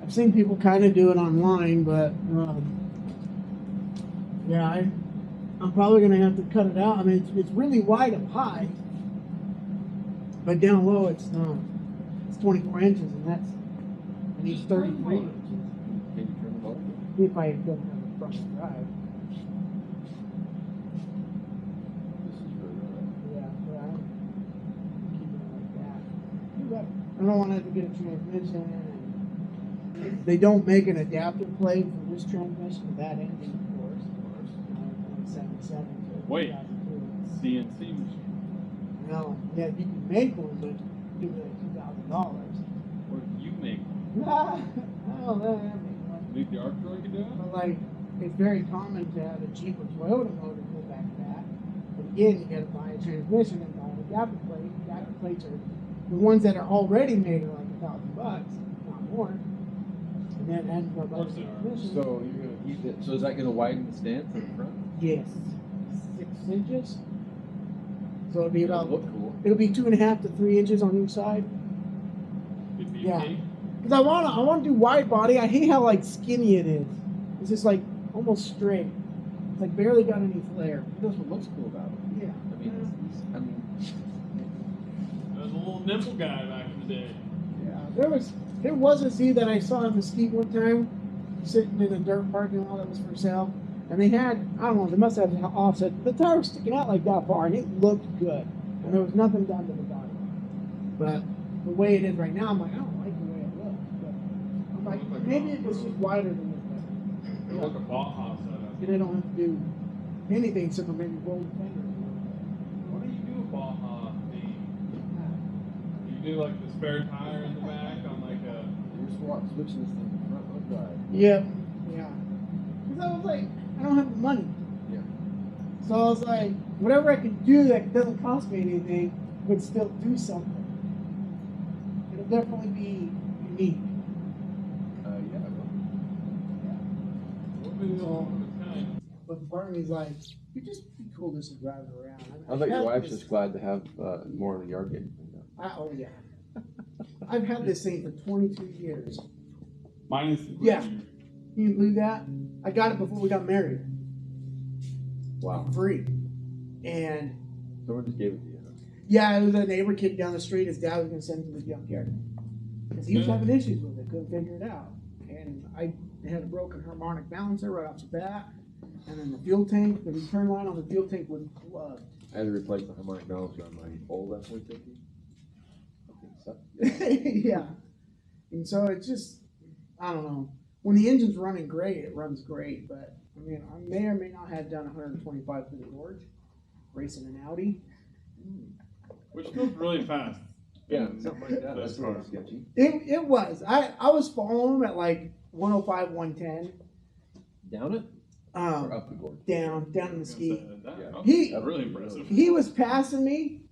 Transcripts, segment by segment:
I've seen people kind of do it online, but yeah, I'm probably gonna have to cut it out. I mean, it's really wide up high, but down low it's not. It's 24 inches, and that's I need 33 inches. Can you turn the motor? If I don't have a front drive. This is for Yeah, right. Keep it like that. I don't want to have to get a transmission. And they don't make an adapter plate for this transmission to that engine, of course. 77 to Wait. 2002. CNC machine. No, yeah, you can make one, but give it like $2,000. Or you make one. Nah, I don't know. I make one. Think the Arctroid can do it? But like, it's very common to have a cheaper Toyota motor go back to that. But again, you got to buy a transmission and buy an adapter plate. Adapter plates are the ones that are already made are like $1,000, not more. And then add for about transmission. So you're gonna keep it. So is that gonna widen the stance in the front? Yes, 6 inches. So it'll be It'll about look cool. it'll be 2.5 to 3 inches on each side. Could be Yeah. okay. Because I want to do wide body. I hate how like skinny it is. It's just like almost straight. It's like barely got any flare. That's what looks cool about it. Yeah. I mean, There was a little nipple guy back in the day. Yeah. There was a Z that I saw in Mesquite one time, sitting in a dirt parking lot that was for sale, and they had, I don't know, they must have offset. The tire was sticking out like that far, and it looked good, and there was nothing done to the body. But the way it is right now, I'm like, I don't like the way it looks. But I'm like, maybe if it's just wider than this. It looked like a Baja setup. And I don't have to do anything except for maybe roll the fingers. What do you do with Baja? You do like the spare tire in the back on like a. you're switching this thing from front to drive. Yeah. Yeah. Because I was like, I don't have the money. Yeah. So I was like, whatever I can do that doesn't cost me anything, but still do something. It'll definitely be unique. Yeah. What would be the one of its kind? But part of me is like, it'd just be cool just to drive it around. I bet your had wife's this- just glad to have more in the yard getting cleaned up. Oh yeah. I've had this thing for 22 years. Minus the Yeah. green. Can you believe that? I got it before we got married. Wow. Free. And Someone just gave it to you. Huh? yeah, it was a neighbor kid down the street. His dad was going to send him to the junkyard. Because he was having issues with it, couldn't figure it out. And I had a broken harmonic balancer right off the bat. And then the fuel tank, the return line on the fuel tank was plugged. I had to replace the harmonic balancer on my old F-150. Yeah. And so it's just, I don't know. When the engine's running great, it runs great. But I mean, I may or may not have done 125 through the gorge, racing an Audi. Which goes really fast. Yeah, something like that. This That's sort car. of sketchy. It was. I was following him at like 105, 110. Down it or up the gorge? Down in the ski. Yeah. He- That's really impressive. He was passing me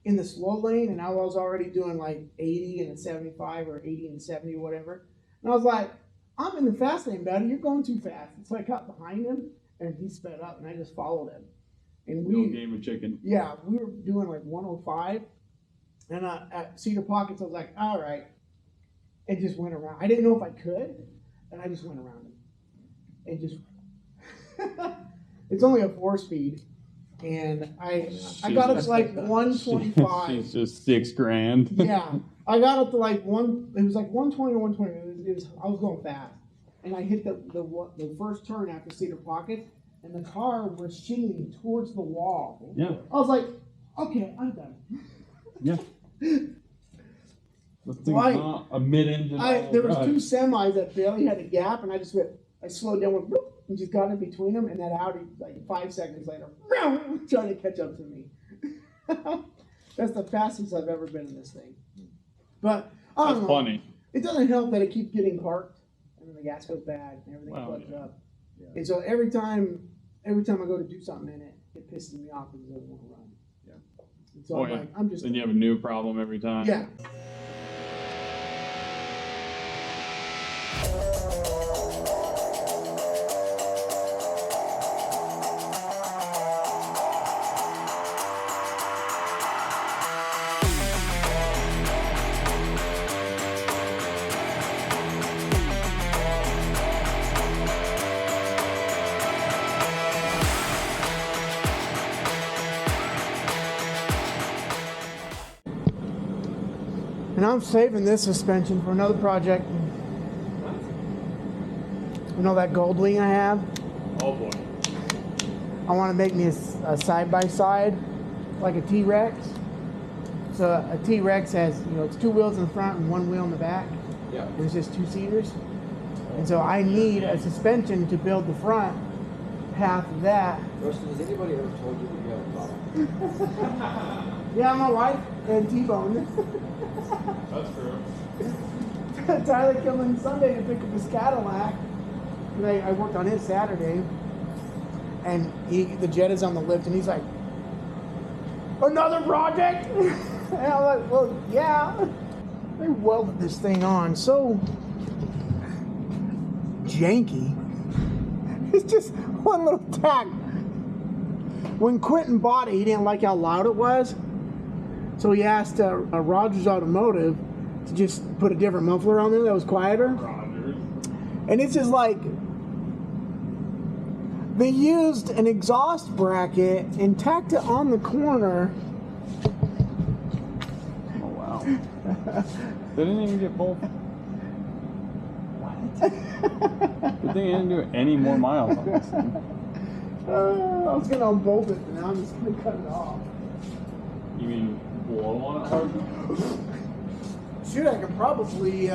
in the slow lane, and I was already doing like 80 and a 75 or 80 and 70 or whatever. And I was like, I'm in the fast lane, buddy. You're going too fast. So I got behind him, and he sped up, and I just followed him. And No we, game of chicken. yeah, we were doing like 105. And at Cedar Pockets, I was like, all right. And just went around. I didn't know if I could, and I just went around him. And just, it's only a 4-speed. And I got up to like 125. She's just $6,000. Yeah, I got up to like it was like 120 or 120. I was going fast. And I hit the first turn after Cedar Pockets, and the car was shinging towards the wall. Yeah. I was like, okay, I'm done. Yeah. This thing's Right. not a mid-engine. There was 2 semis that barely had a gap, and I slowed down with whoop, and just got in between them, and that Audi, like 5 seconds later, trying to catch up to me. That's the fastest I've ever been in this thing. But I don't That's know. funny. It doesn't help that it keeps getting parked, and then the gas goes bad, and everything Well, plugs yeah. up. Yeah. And so every time I go to do something in it, it pisses me off because it doesn't want to run. Yeah. And so Oh, I'm yeah. like, I'm just Then you have a new problem every time. yeah. And I'm saving this suspension for another project. You know that gold wing I have? Oh boy. I want to make me a side-by-side, like a T-Rex. So a T-Rex has, you know, it's 2 wheels in the front and 1 wheel in the back. Yeah. There's just 2-seaters. And so I need a suspension to build the front half of that. Rustin, has anybody ever told you that you have a problem? Yeah, my wife and T-Bone. That's true. Tyler coming Sunday to pick up his Cadillac. And I worked on his Saturday. And the jet is on the lift and he's like, another project? And I'm like, well, yeah. They welded this thing on so janky. It's just one little tack. When Quentin bought it, he didn't like how loud it was. So he asked Rogers Automotive to just put a different muffler on there that was quieter. Rogers. And it's just like, they used an exhaust bracket and tacked it on the corner. Oh wow. They didn't even get both. What? Good thing I didn't do any more miles on this thing. I was gonna unbolt it, but now I'm just gonna cut it off. You mean blow on it hard? Shoot, I could probably,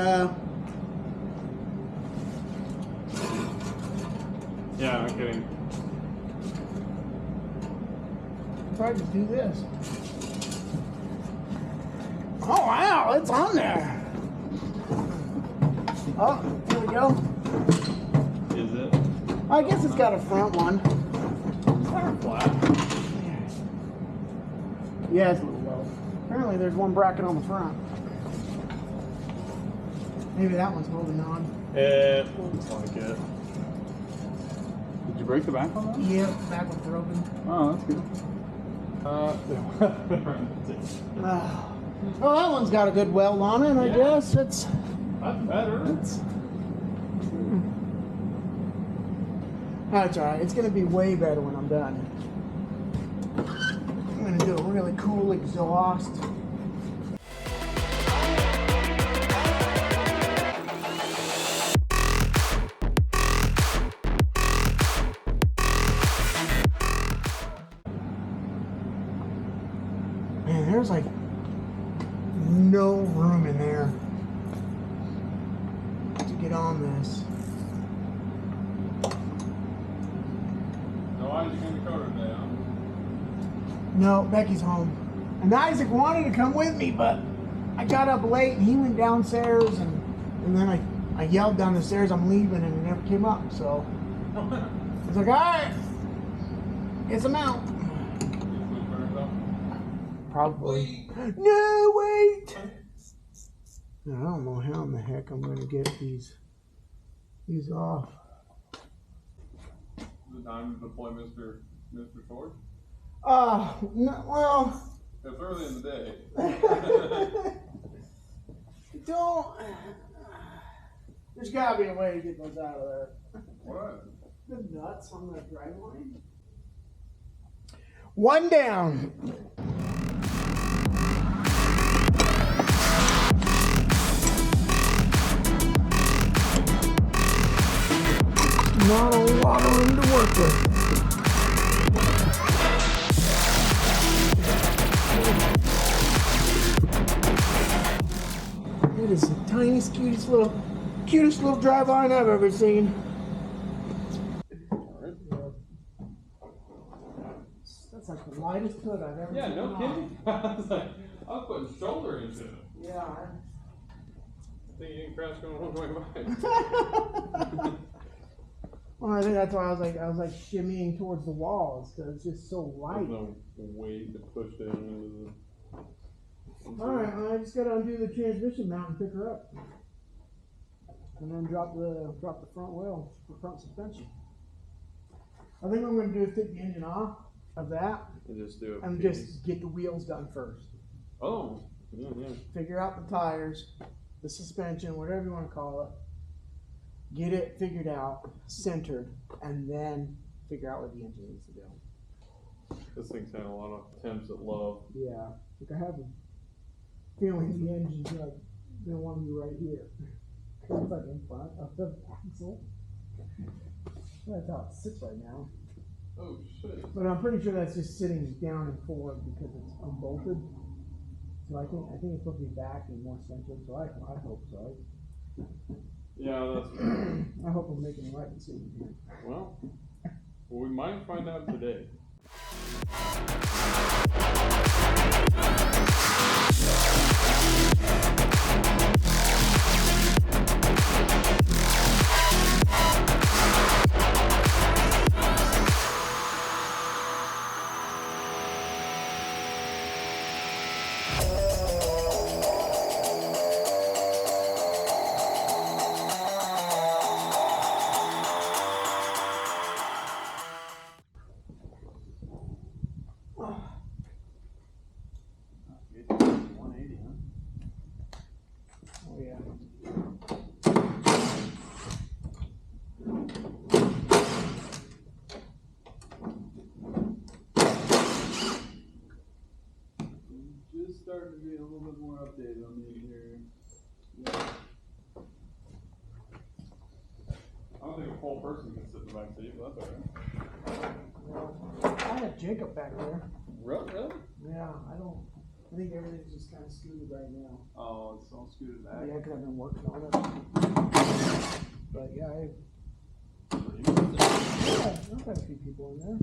Yeah, I'm kidding. try to do this. Oh wow, it's on there. Oh, here we go. Is it? I guess it's got a front one. It's kind of flat. Yeah, it's a little low. Apparently there's one bracket on the front. Maybe that one's holding on. It looks like it. Did you break the back on that? Yep, back one's broken. Oh, that's good. Well, that one's got a good weld on it, I guess. It's That's better. That's alright. It's gonna be way better when I'm done. I'm gonna do a really cool exhaust. Man, there's like no room in there to get on this. No, I just came to Dakota today, huh? No, Becky's home. And Isaac wanted to come with me, but I got up late and he went downstairs and then I yelled down the stairs, I'm leaving, and he never came up. So I was like, all right, guess I'm out. Probably. No, wait! I don't know how in the heck I'm going to get these off. The time to deploy Mr. Ford? No, well. It's early in the day. Don't. There's got to be a way to get those out of there. What? The nuts on the drive line. One down. Not a lot of room to work with. It is the tiniest, cutest little drive line I've ever seen. That's like the lightest hood I've ever seen. Yeah, no kidding. I was putting shoulder into it. Yeah. I think you didn't crash going one way by. Well, I think that's why I was like shimmying towards the walls because it's just so light. There's no weight to push it into the. All right, well, I just gotta undo the transmission mount and pick her up, and then drop the front wheel for front suspension. I think what I'm gonna do is take the engine off of that And just do it. and just get the wheels done first. Oh, yeah, yeah. Figure out the tires, the suspension, whatever you want to call it. Get it figured out, centered, and then figure out what the engine needs to do. This thing's had a lot of attempts at love. Yeah, I think I have feeling the engine's like they want to be right here. It's like in front of the axle. That's how it sits right now. Oh shit. But I'm pretty sure that's just sitting down and forward because it's unbolted. So I think it's supposed to be back and more centered. So I hope so. Yeah, that's I hope I'm making the right decision here. well. We might find out today. Oh yeah. Just starting to be a little bit more updated on the interior. Yeah. I don't think a full person can sit in the back seat, but that's alright. Well, I had Jacob back there. Really? Yeah, I think everything's just kind of scooted right now. Oh, it's all scooted back. Yeah, because I've been working on it. But yeah, I've got a few people in there.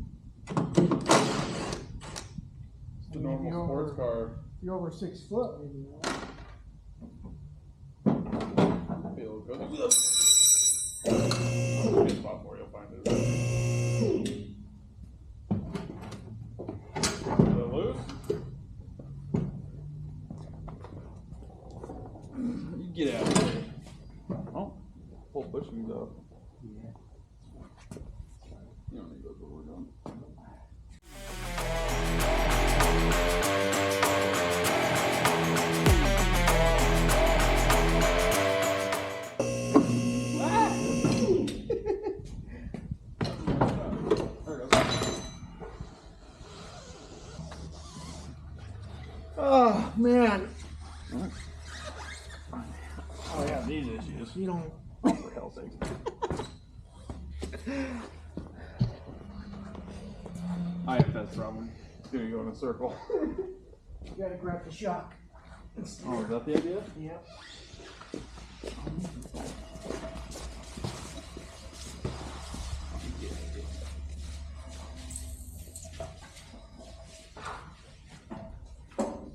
It's the normal sports car. If you're over 6 foot, maybe not. Feel good. There'll be a spot for you, you'll find it. Is it loose? You get out of there. Oh, full bushings up. Yeah. You don't need those where we're going. Oh man, Oh yeah, these issues. you don't. Oh, for hell's sake. IFS problem. It's gonna go in a circle. You gotta grab the shock. Oh, is that the idea? Yep.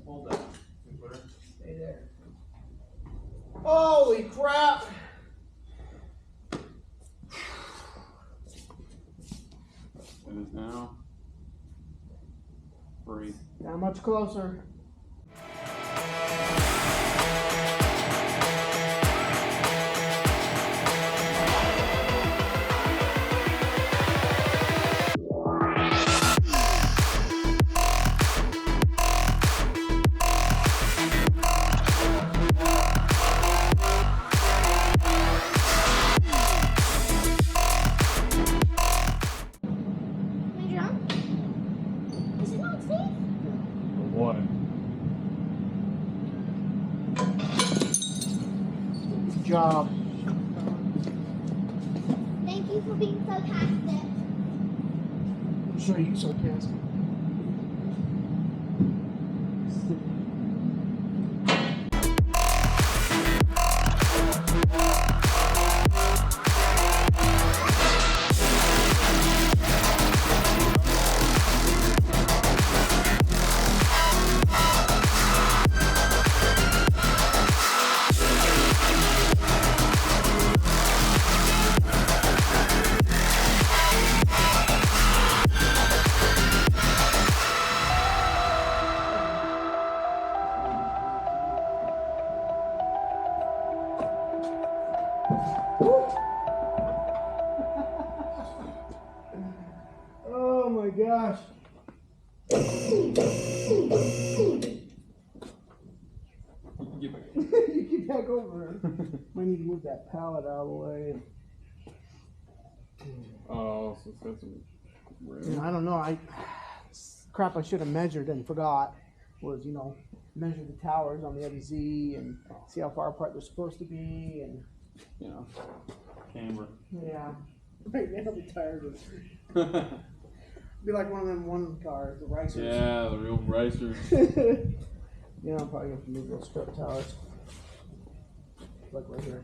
Hold that. Stay there. Holy crap! It is now free. Not much closer. Am I drunk? Is it not safe? What? Good job. Thank you for being sarcastic. I'm sure you sarcastic. Oh my gosh. Get back. You get back over there. Might need to move that pallet out of the way. Oh, so it's got some room. And I don't know, crap I should have measured and forgot was, measure the towers on the other Z and see how far apart they're supposed to be, and you know. Camber. Yeah. Right now the tires are be like one of them one cars, the racers. Yeah, the real racers. Yeah, I'm probably gonna have to move those strut towers. Look right here.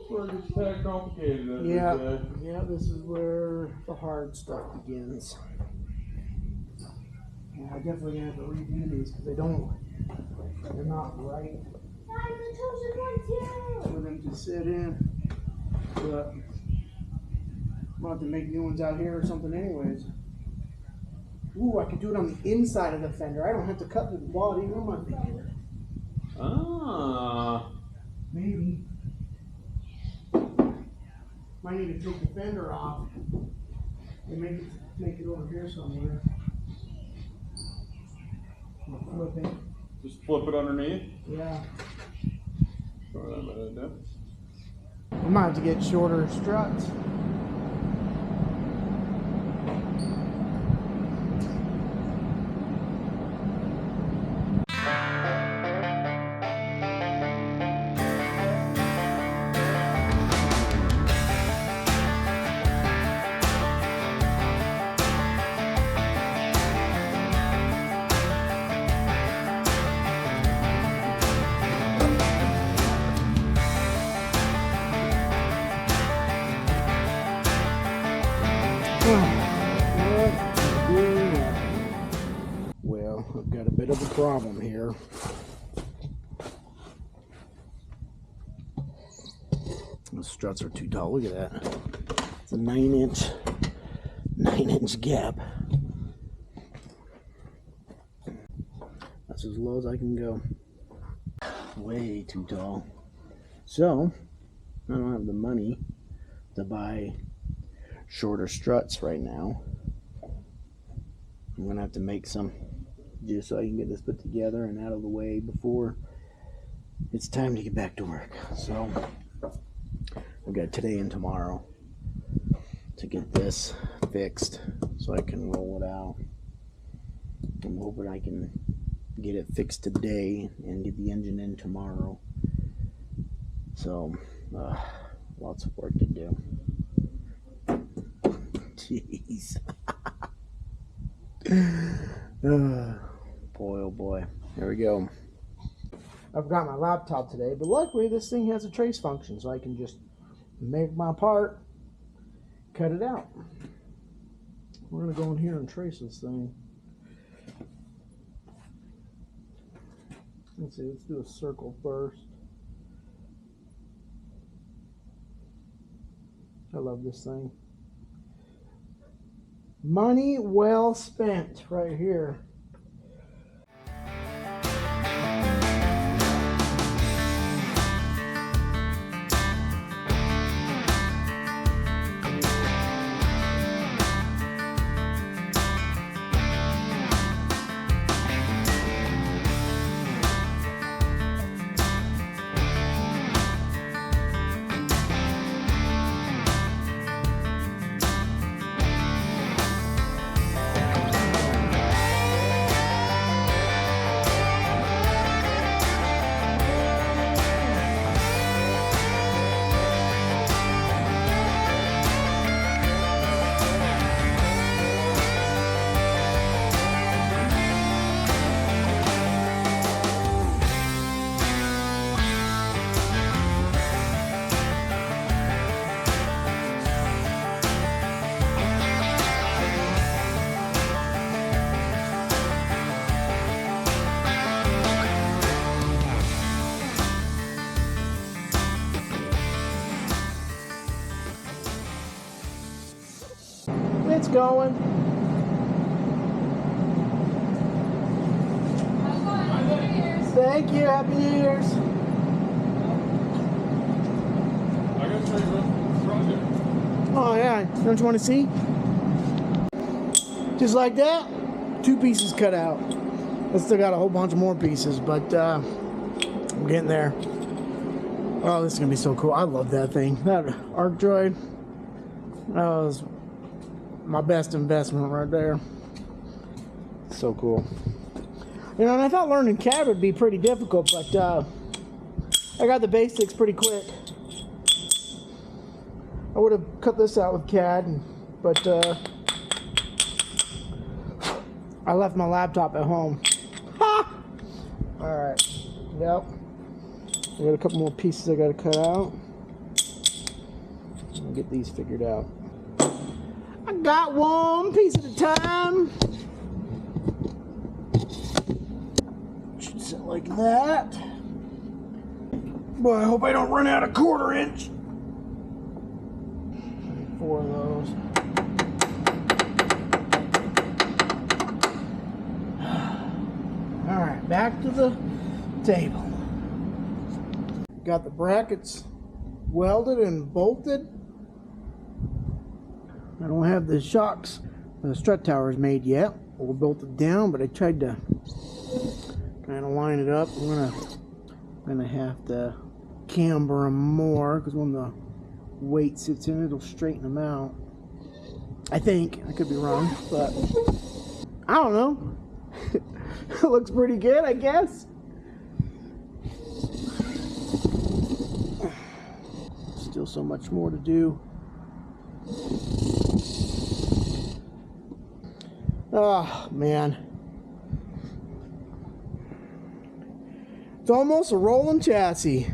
Well, it's kind of complicated. As Yeah, they say. yeah, this is where the hard stuff begins. Yeah, I definitely gonna have to redo these because they're not right Guys, the chosen one too. for them to sit in. But I'm about to make new ones out here or something anyways. Ooh, I could do it on the inside of the fender. I don't have to cut through the body. What am I thinking? Ah. Maybe. Might need to take the fender off and make it over here somewhere. Flip it. Just flip it underneath. Yeah. Sure, that might do. We might have to get shorter struts. Well, I've got a bit of a problem here. The struts are too tall. Look at that. It's a 9-inch gap. That's as low as I can go. Way too tall. So, I don't have the money to buy shorter struts right now. I'm gonna have to make some just so I can get this put together and out of the way before it's time to get back to work. So I've got today and tomorrow to get this fixed so I can roll it out. I'm hoping I can get it fixed today and get the engine in tomorrow. So lots of work to do. Jeez. Boy, oh boy. There we go. I forgot my laptop today, but luckily this thing has a trace function, so I can just make my part, cut it out. We're going to go in here and trace this thing. Let's see, let's do a circle first. I love this thing. Money well spent right here. It's going. Thank you. Happy New Year's. I got straight project. Oh yeah. Don't you want to see? Just like that. 2 pieces cut out. I still got a whole bunch more pieces, but I'm getting there. Oh, this is gonna be so cool. I love that thing. That arc droid. That was my best investment right there. So cool. You know, and I thought learning CAD would be pretty difficult, but I got the basics pretty quick. I would have cut this out with CAD, but I left my laptop at home. Ha! Alright. Yep. I got a couple more pieces I got to cut out. I'll get these figured out. I got one piece at a time. Should sit like that. Boy, I hope I don't run out of 1/4 inch. 4 of those. Alright, back to the table. Got the brackets welded and bolted. I don't have the shocks, the strut towers made yet, or bolted down, but I tried to kind of line it up. I'm gonna have to camber them more, because when the weight sits in it, it'll straighten them out. I think. I could be wrong, but I don't know. It looks pretty good, I guess. Still so much more to do. Oh, man. It's almost a rolling chassis.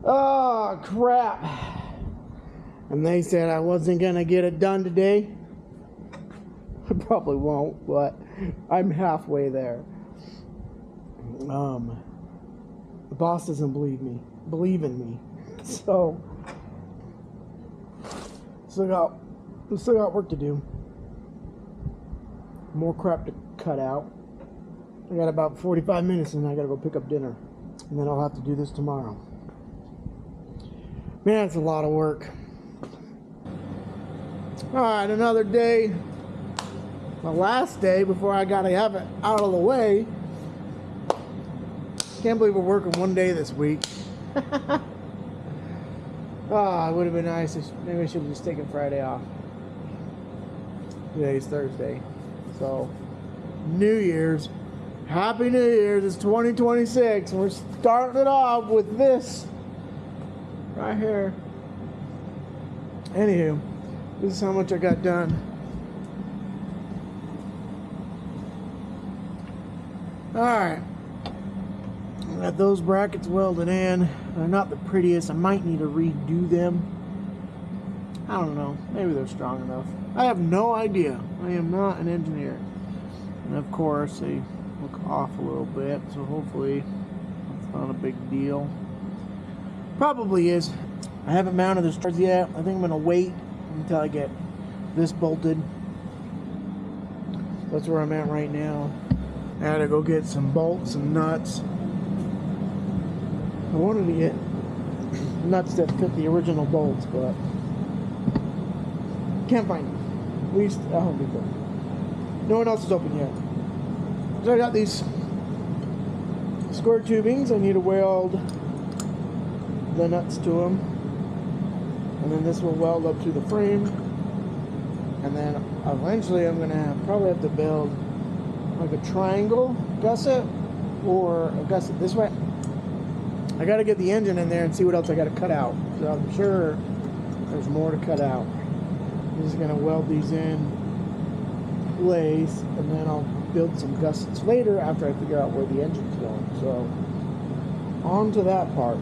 Oh, crap. And they said I wasn't going to get it done today. I probably won't, but I'm halfway there. The boss doesn't believe in me. So still got work to do. More crap to cut out. I got about 45 minutes and I gotta go pick up dinner. And then I'll have to do this tomorrow. Man, it's a lot of work. Alright, another day. My last day before I gotta have it out of the way. Can't believe we're working one day this week. Oh, it would have been nice. Maybe I should have just taken Friday off. Today's Thursday. So, New Year's. Happy New Year's. It's 2026. We're starting it off with this right here. Anywho, this is how much I got done. Alright. I got those brackets welded in. They're not the prettiest. I might need to redo them. I don't know. Maybe they're strong enough. I have no idea. I am not an engineer. And of course, they look off a little bit. So hopefully, it's not a big deal. Probably is. I haven't mounted the stars yet. I think I'm going to wait until I get this bolted. That's where I'm at right now. I had to go get some bolts and nuts. I wanted to get nuts that fit the original bolts, but can't find them. At least at Home Depot. No one else is open yet. So I got these square tubings. I need to weld the nuts to them, and then this will weld up to the frame. And then eventually I'm gonna probably have to build like a triangle gusset or a gusset this way. I gotta get the engine in there and see what else I gotta cut out. So I'm sure there's more to cut out. I'm just gonna weld these in place, and then I'll build some gussets later after I figure out where the engine's going. So on to that part.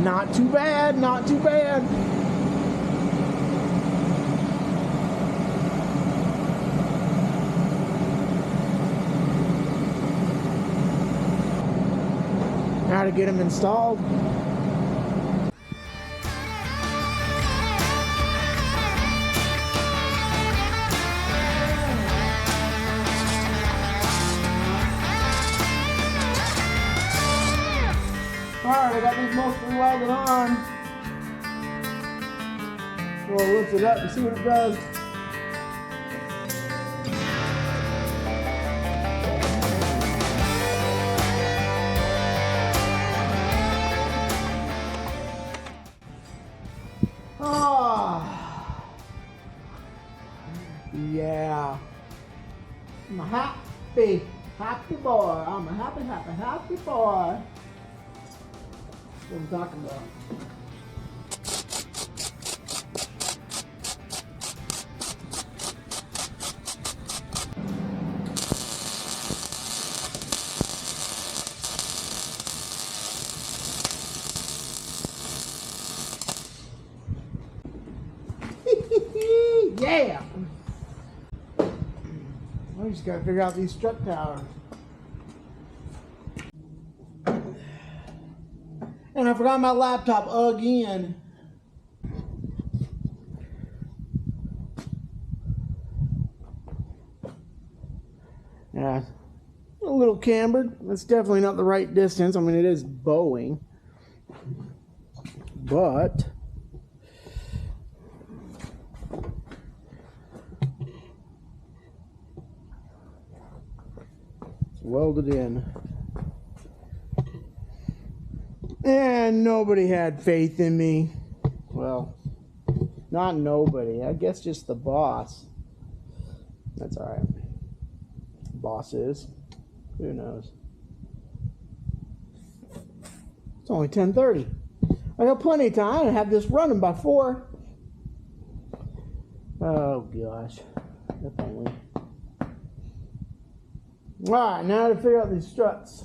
Not too bad, not too bad. Now to get them installed. Alright, I got these mostly welded on. So we'll lift it up and see what it does. Oh, yeah. I'm a happy boy. I'm a happy boy. That's what I'm talking about. Yeah! I just gotta figure out these strut towers. And I forgot my laptop again. Yeah, a little cambered. That's definitely not the right distance. I mean, it is bowing. But it's welded in. And nobody had faith in me. Well, not nobody. I guess just the boss. That's alright. Boss is. Who knows? It's only 10:30. I got plenty of time to have this running by 4. Oh gosh. If only. Alright, now to figure out these struts.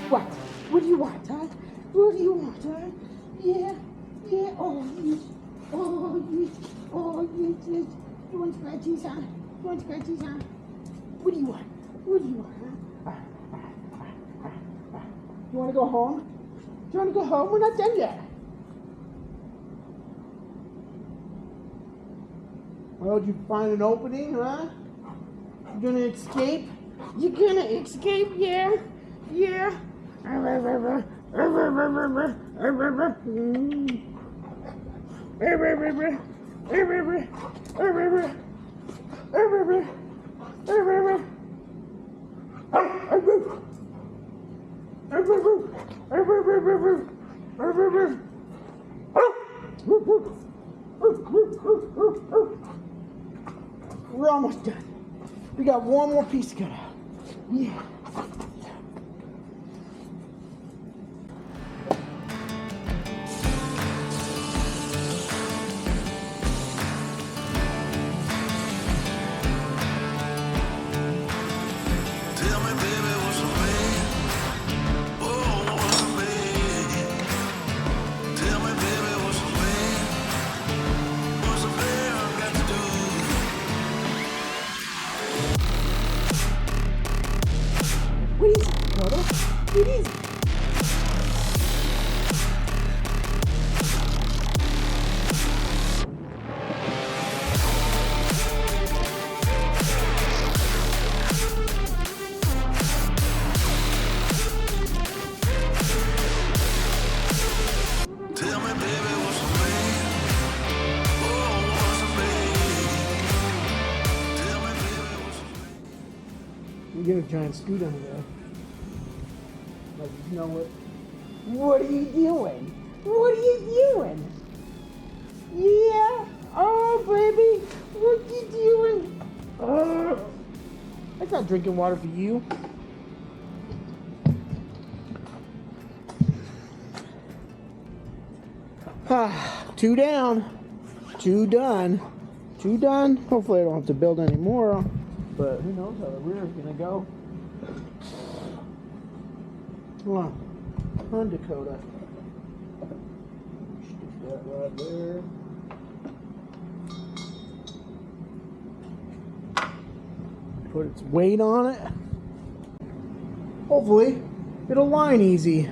What? What do you want, huh? What do you want, huh? Yeah, yeah, oh, yes, oh, yes, oh, yes, yes. You want scratchies, huh? You want scratchies, huh? What do you want? What do you want, huh? You want to go home? Do you want to go home? We're not done yet. Well, did you find an opening, huh? You gonna escape? You gonna escape, yeah? Yeah. We're almost done. We got one more piece to cut out. Yeah. You get a giant scoot under there. Like, you know what? What are you doing? What are you doing? Yeah. Oh, baby. What you doing? Oh. That's not drinking water for you. Two down. Two done. Two done. Hopefully I don't have to build any more. But who knows how the rear is going to go. Come on, Dakota. Stick that right there. Put its weight on it. Hopefully, it'll line easy.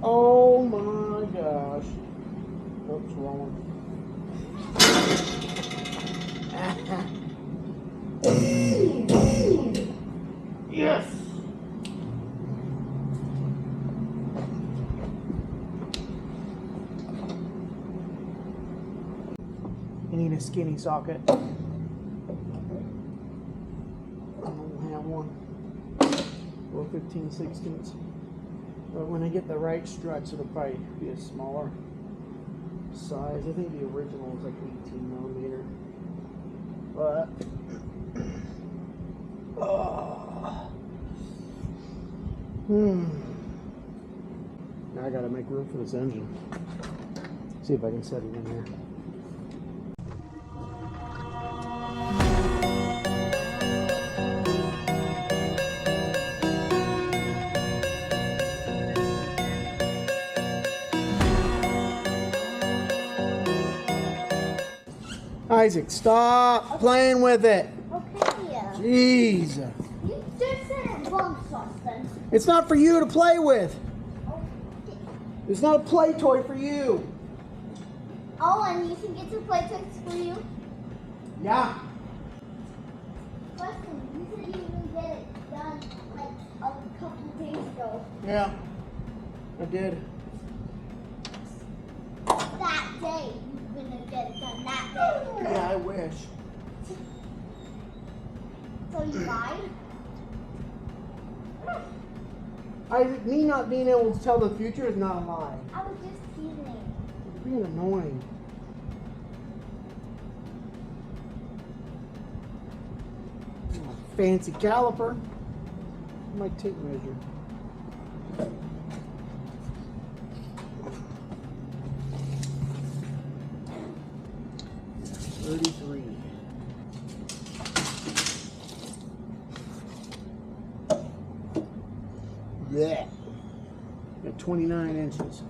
Oh my gosh. Oops, wrong one. Yes! I need a skinny socket. I don't have one. Or 15/16. But when I get the right struts, it'll probably be a smaller size. I think the original was like 18mm. But now I gotta make room for this engine. See if I can set it in here. Isaac, stop playing with it. Okay. Jeez. You just said it wrong, something. It's not for you to play with. It's not a play toy for you. Oh, and you think it's a play toys for you? Yeah. Listen, you said you even get it done like a couple days ago. Yeah. I did. That day, you're gonna get it done that day. Yeah, I wish. So you lied? Isaac, me not being able to tell the future is not a lie. I was just teasing. It's being annoying. Fancy caliper. My tape measure. $33. Yeah. Got 29 inches.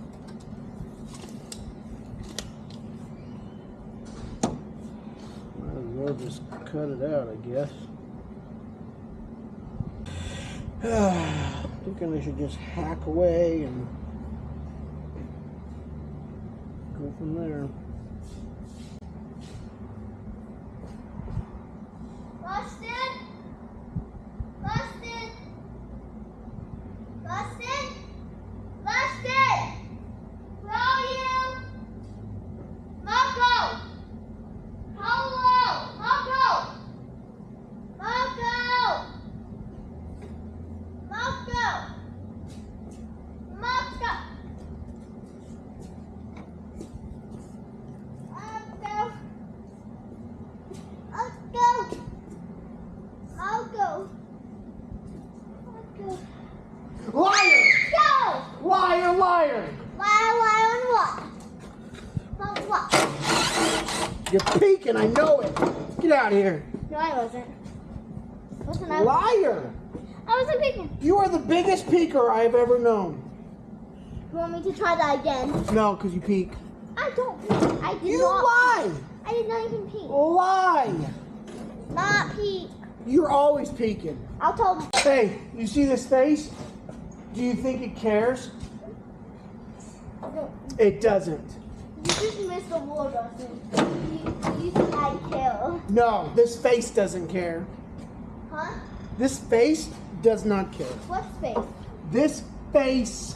Might as well just cut it out, I guess. Thinking I should just hack away and go from there. Busted? Busted? Busted? Busted? Where are you? Marco! Hello! Marco! Marco! Marco! Marco! Marco! Marco! Marco! Marco! Liar! Go! Liar, liar! Lie on what? On what? You're peeking, I know it. Get out of here. No, I wasn't. Wasn't I? Liar! I wasn't peeking. You are the biggest peeker I have ever known. You want me to try that again? No, because you peek. I don't peek. I did You not. lie! I did not even peek. Lie! Not peek. You're always peeking. I'll tell them. Hey, you see this face? Do you think it cares? It doesn't. You just missed the word, Dustin. You said I care. No, this face doesn't care. Huh? This face does not care. What space? This face.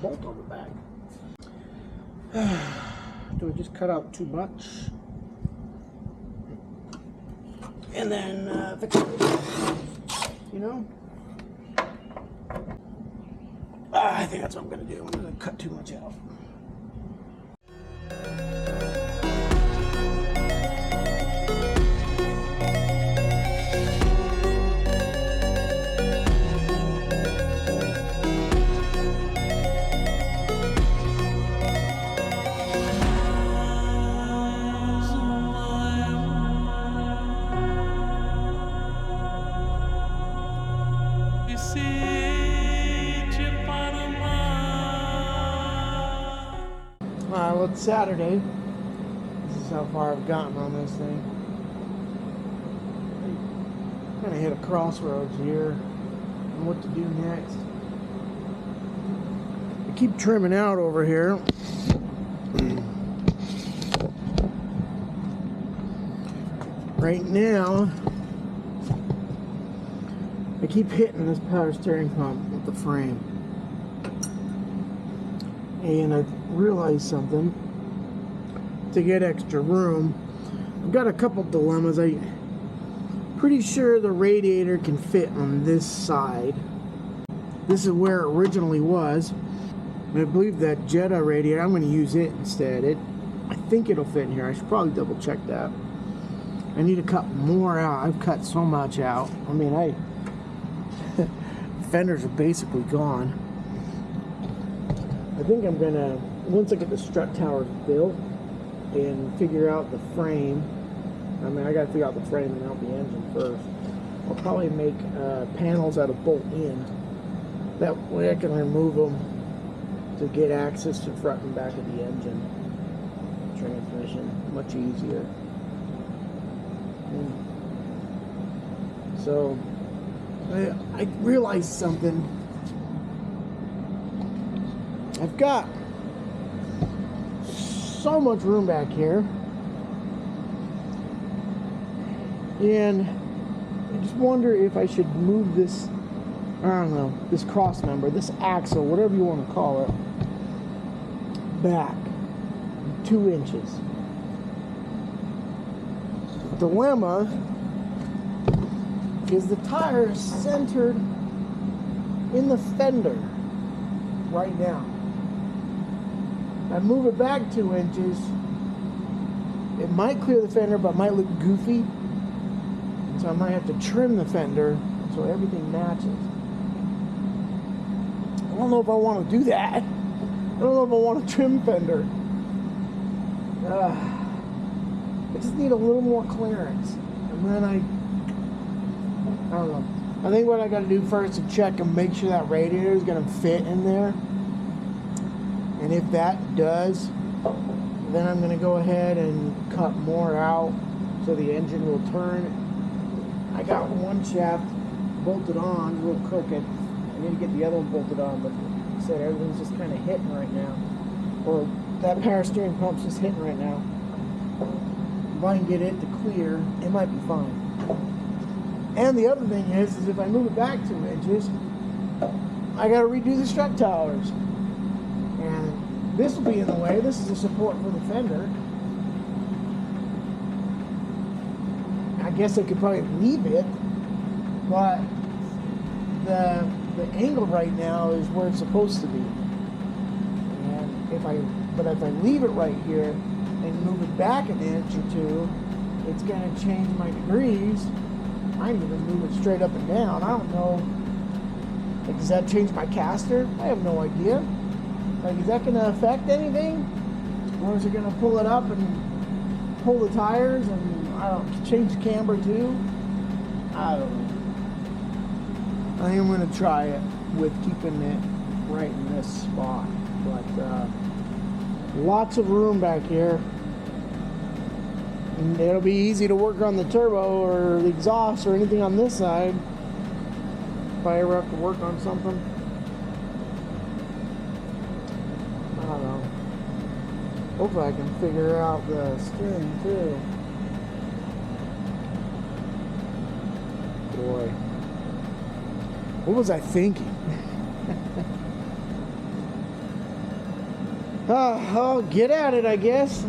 bolt on the back. Do I just cut out too much? And then fix it, you know? I think that's what I'm gonna do. I'm gonna cut too much out. Well, it's Saturday. This is how far I've gotten on this thing. Kind of hit a crossroads here on what to do next. I keep trimming out over here. Right now, I keep hitting this power steering pump with the frame. And I realized something. To get extra room, I've got a couple dilemmas. I'm pretty sure the radiator can fit on this side. This is where it originally was. And I believe that Jetta radiator, I'm going to use it instead. I think it'll fit in here. I should probably double check that. I need to cut more out. I've cut so much out. I mean, fenders are basically gone. I think I'm gonna, once I get the strut towers built and figure out the frame, I mean, I gotta figure out the frame and out the engine first. I'll probably make panels out of bolt end. That way I can remove them to get access to front and back of the engine. Transmission, much easier. So, I realized something. I've got so much room back here, and I just wonder if I should move this, I don't know, this cross member, this axle, whatever you want to call it, back 2 inches. The dilemma is the tire is centered in the fender right now. I move it back 2 inches, it might clear the fender, but it might look goofy. So I might have to trim the fender so everything matches. I don't know if I want to do that. I don't know if I want to trim fender. I just need a little more clearance. And then I don't know. I think what I got to do first is check and make sure that radiator is going to fit in there. And if that does, then I'm going to go ahead and cut more out so the engine will turn. I got one shaft bolted on, real crooked. I need to get the other one bolted on, but like I said, everything's just kind of hitting right now. Or that power steering pump's just hitting right now. If I can get it to clear, it might be fine. And the other thing is if I move it back 2 inches, I got to redo the strut towers. And this will be in the way. This is a support for the fender. I guess I could probably leave it, but the angle right now is where it's supposed to be. And if I leave it right here and move it back 1 inch or 2, it's going to change my degrees. I can even move it straight up and down. I don't know. Like, does that change my caster? I have no idea. Like, is that going to affect anything? Or is it going to pull it up and pull the tires and, I don't know, change the camber too? I don't know. I think I'm going to try it with keeping it right in this spot. But, lots of room back here. And it'll be easy to work on the turbo or the exhaust or anything on this side if I ever have to work on something. I don't know. Hopefully I can figure out the steering too. Boy. What was I thinking? I'll get at it, I guess.